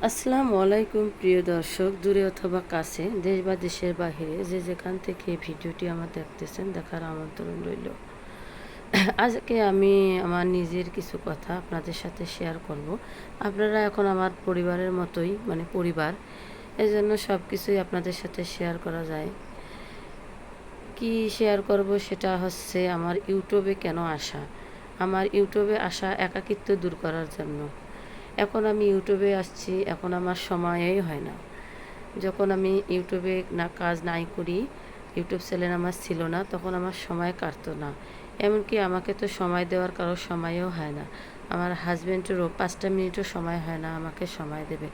আসসালামু আলাইকুম প্রিয় দর্শক, দূরে অথবা কাছে, দেশ বা দেশের বাহিরে যে যেখান থেকে ভিডিওটি আমার দেখতেছেন, দেখার আমন্ত্রণ রইল। আজকে আমি আমার নিজের কিছু কথা আপনাদের সাথে শেয়ার করব। আপনারা এখন আমার পরিবারের মতোই, মানে পরিবার, এই জন্য সব কিছুই আপনাদের সাথে শেয়ার করা যায়। কি শেয়ার করব সেটা হচ্ছে আমার ইউটিউবে কেন আসা। আমার ইউটিউবে আসা একাকিত্ব দূর করার জন্য। এখন আমি ইউটিউবে আসছি, এখন আমার সময়ই হয় না। যখন আমি ইউটিউবে কাজ নাই করি, ইউটিউব চ্যানেল আমার ছিল না, তখন আমার সময় কাটতো না। এমনকি আমাকে তো সময় দেওয়ার কারো সময়ও হয় না। আমার হাজব্যান্ডেরও 5টা মিনিটও সময় হয় না আমাকে সময় দেবে।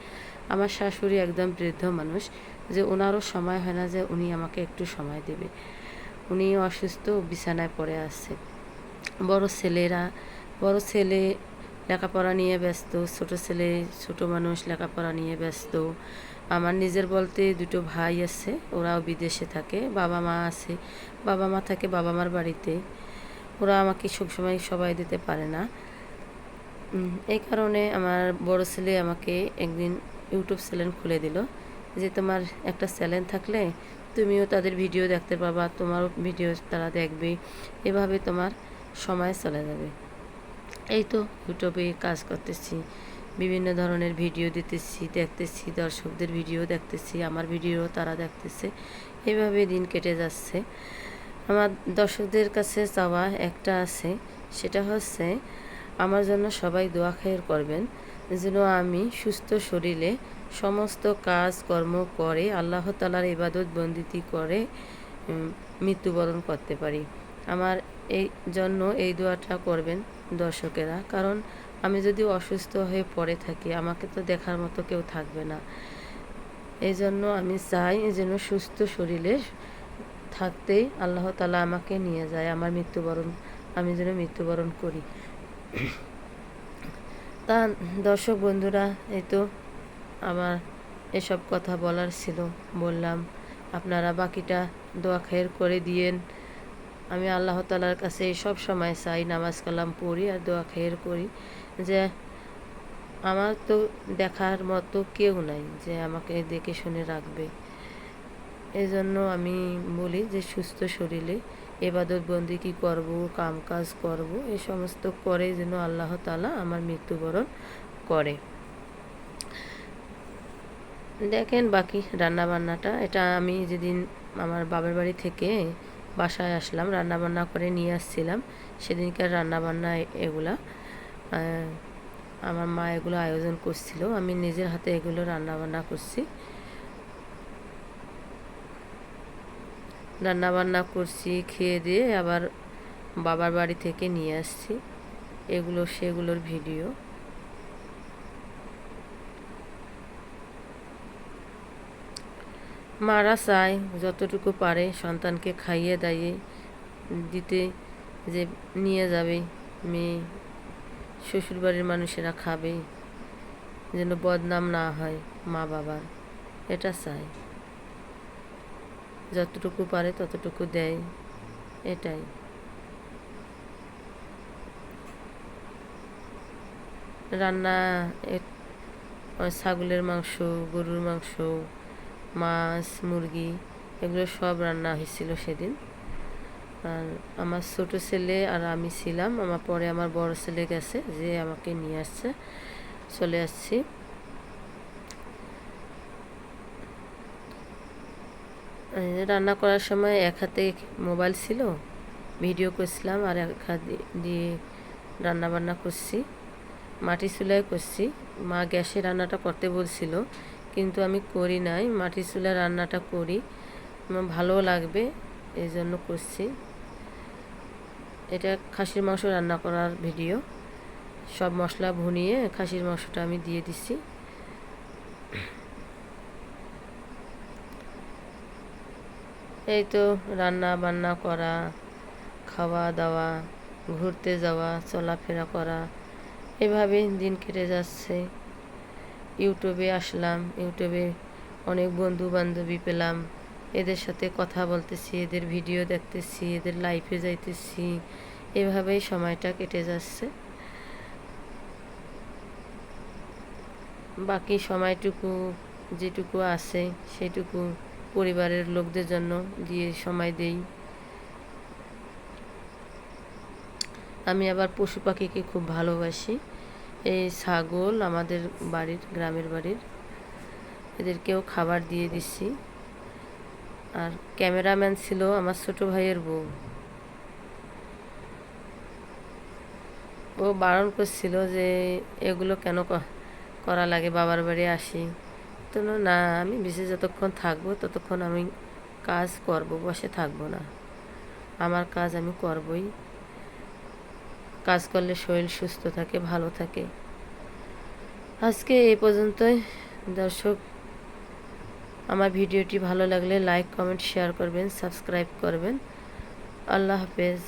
আমার শাশুড়ি একদম বৃদ্ধ মানুষ, যে ওনারও সময় হয় না যে উনি আমাকে একটু সময় দেবে। উনি অসুস্থ, বিছানায় পড়ে আছে। বড় ছেলেরা, বড় ছেলে লেখাপড়া নিয়ে ব্যস্ত, ছোট ছেলে, ছোট মানুষ লেখাপড়া নিয়ে ব্যস্ত। আমার নিজের বলতে দুটো ভাই আছে, ওরাও বিদেশে থাকে। বাবা মা আছে, বাবা মা থাকে বাবা মার বাড়িতে। ওরা আমাকে সবসময় সবাই দিতে পারে না। এই কারণে আমার বড় ছেলে আমাকে একদিন ইউটিউব চ্যানেল খুলে দিল, যে তোমার একটা চ্যানেল থাকলে তুমিও তাদের ভিডিও দেখতে পাবা, তোমারও ভিডিও তারা দেখবে, এভাবে তোমার সময় চলে যাবে। এই তো ইউটিউবে কাজ করতেছি, বিভিন্ন ধরনের ভিডিও দিতেছি, দেখতেছি, দর্শকদের ভিডিও দেখতেছি, আমার ভিডিও তারা দেখতেছে, এভাবে দিন কেটে যাচ্ছে। আমার দর্শকদের কাছে চাওয়া একটা আছে, সেটা হচ্ছে আমার জন্য সবাই দোয়া খায়ের করবেন, যেন আমি সুস্থ শরীরে সমস্ত কাজ কর্ম করে আল্লাহ তাআলার ইবাদত বন্দিতি করে মৃত্যুবরণ করতে পারি। আমার এই জন্য এই দোয়াটা করবেন দর্শকেরা, কারণ আমি যদি অসুস্থ হয়ে পড়ে থাকি, আমাকে তো দেখার মতো কেউ থাকবে না। এই জন্য আমি চাই যেন সুস্থ শরীরে থাকতেই আল্লাহ তাআলা আমাকে নিয়ে যায়, আমার মৃত্যুবরণ, আমি যেন মৃত্যুবরণ করি। তা দর্শক বন্ধুরা, এই তো আমার এসব কথা বলার ছিল, বললাম। আপনারা বাকিটা দোয়া খায়ের করে দিয়েন। আমি আল্লাহ তাআলার কাছে সব সময় চাই, নামাজ কালাম পড়ি আর দোয়া খায়ের করি, যে আমার তো দেখার মতো কেউ নাই যে আমাকে দেখে শুনে রাখবে। এই জন্য আমি বলি যে সুস্থ শরীরে এবাদত বন্দেগী করব, কাম কাজ করব, এই সমস্ত করে যেন আল্লাহ তাআলা আমার মৃত্যুবরণ করে। দেখেন বাকি রান্নাবান্নাটা, এটা আমি যেদিন আমার বাবার বাড়ি থেকে বাসায় আসলাম, রান্নাবান্না করে নিয়ে আসছিলাম, সেদিনকার রান্নাবান্না এগুলা। আমার মা এগুলো আয়োজন করছিল, আমি নিজের হাতে এগুলো রান্নাবান্না করছি। রান্নাবান্না করছি, খেয়ে দিয়ে আবার বাবার বাড়ি থেকে নিয়ে আসছি এগুলো, সেগুলোর ভিডিও। মারা চায় যতটুকু পারে সন্তানকে খাইয়ে দাইয়ে দিতে, যে নিয়ে যাবে মেয়ে, শ্বশুরবাড়ির মানুষেরা খাবে, যেন বদনাম না হয় মা বাবার, এটা চায়। যতটুকু পারে ততটুকু দেয়, এটাই। রান্না ছাগলের মাংস, গরুর মাংস, মাছ, মুরগি, এগুলো সব রান্না হয়েছিল সেদিন। আর আমার ছোট ছেলে আর আমি ছিলাম, আমার পরে আমার বড় ছেলে গেছে, যে আমাকে নিয়ে আসছে, চলে আসছি। রান্না করার সময় এক হাতে মোবাইল ছিল, ভিডিও করছিলাম, আর এক হাত দিয়ে রান্না বান্না করছি। মাটি চুলায় করছি, মা গ্যাসে রান্নাটা করতে বলছিল, কিন্তু আমি করি নাই। মাটি চুলায় রান্নাটা করি, আমার ভালো লাগবে, এই জন্য করছি। এটা খাসির মাংস রান্না করার ভিডিও। সব মশলা ভুনিয়ে খাসির মাংসটা আমি দিয়ে দিছি। এই তো রান্না বান্না করা, খাওয়া দাওয়া, ঘুরতে যাওয়া, চলাফেরা করা, এভাবেই দিন কেটে যাচ্ছে। ইউটিউবে আসলাম, ইউটিউবে অনেক বন্ধু বান্ধবী পেলাম, এদের সাথে কথা বলতেছি, এদের ভিডিও দেখতেছি, এদের লাইফে যাইতেছি, এভাবেই সময়টা কেটে যাচ্ছে। বাকি সময়টুকু যেটুকু আছে সেটুকু পরিবারের লোকদের জন্য দিয়ে সময় দেই। আমি আবার পশু পাখিকে খুব ভালোবাসি। এই ছাগল আমাদের বাড়ির, গ্রামের বাড়ির, এদেরকেও খাবার দিয়ে দিচ্ছি। আর ক্যামেরাম্যান ছিল আমার ছোট ভাইয়ের বউ। ও বারণ করছিল যে এগুলো কেন করা লাগে, বাবার বাড়ি আসি। তো না, আমি বেশি যতক্ষণ থাকবো ততক্ষণ আমি কাজ করব, বসে থাকবো না। আমার কাজ আমি করবই। কাজ করলে শরীর সুস্থ থাকে, ভালো থাকে। আজকে এই পর্যন্তই। দর্শক, আমার ভিডিওটি ভালো লাগলে লাইক, কমেন্ট, শেয়ার করবেন, সাবস্ক্রাইব করবেন। আল্লাহ হাফেজ।